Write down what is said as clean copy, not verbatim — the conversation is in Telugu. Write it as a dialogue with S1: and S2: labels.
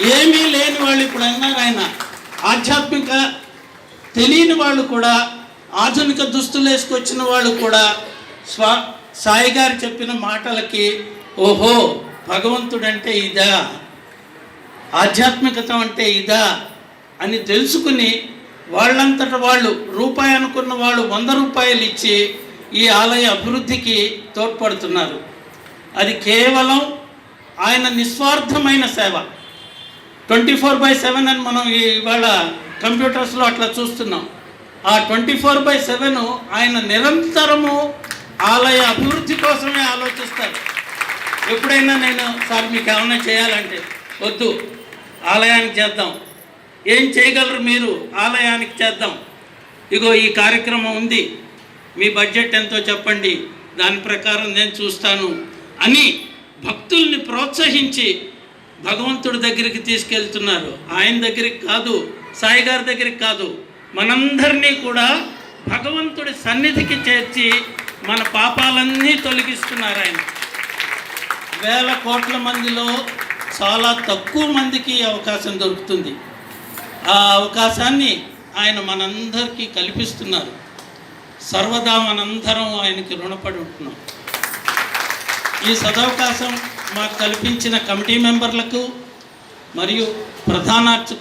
S1: ఏమీ లేని వాళ్ళు ఇప్పుడు అన్నారు ఆయన, ఆధ్యాత్మిక తెలియని వాళ్ళు కూడా, ఆధునిక దుస్తులు వేసుకొచ్చిన వాళ్ళు కూడా సాయి గారు చెప్పిన మాటలకి ఓహో భగవంతుడంటే ఇదా, ఆధ్యాత్మికత అంటే ఇదా అని తెలుసుకుని వాళ్ళంతట వాళ్ళు రూపాయి అనుకున్న వాళ్ళు 100 రూపాయలు ఇచ్చి ఈ ఆలయ అభివృద్ధికి తోడ్పడుతున్నారు. అది కేవలం ఆయన నిస్వార్థమైన సేవ. 24/7 అని మనం ఇవాళ కంప్యూటర్స్లో అట్లా చూస్తున్నాం. ఆ 24/7 ఆయన నిరంతరము ఆలయ అభివృద్ధి కోసమే ఆలోచిస్తారు. ఎప్పుడైనా నేను సార్ మీకు ఏమైనా చేయాలంటే వద్దు, ఆలయానికి చేద్దాం. ఏం చేయగలరు మీరు? ఆలయానికి చేద్దాం. ఇగో ఈ కార్యక్రమం ఉంది, మీ బడ్జెట్ ఎంతో చెప్పండి, దాని ప్రకారం నేను చూస్తాను అని భక్తుల్ని ప్రోత్సహించి భగవంతుడి దగ్గరికి తీసుకెళ్తున్నారు. ఆయన దగ్గరికి కాదు, సాయి గారి దగ్గరికి కాదు, మనందరినీ కూడా భగవంతుడి సన్నిధికి చేర్చి మన పాపాలన్నీ తొలగిస్తున్నారు ఆయన. వేల కోట్ల మందిలో చాలా తక్కువ మందికి అవకాశం దొరుకుతుంది. ఆ అవకాశాన్ని ఆయన మనందరికీ కల్పిస్తున్నారు. సర్వదా మనందరం ఆయనకి రుణపడి ఉంటున్నాం. ఈ సదవకాశం మాకు కల్పించిన కమిటీ మెంబర్లకు మరియు ప్రధాన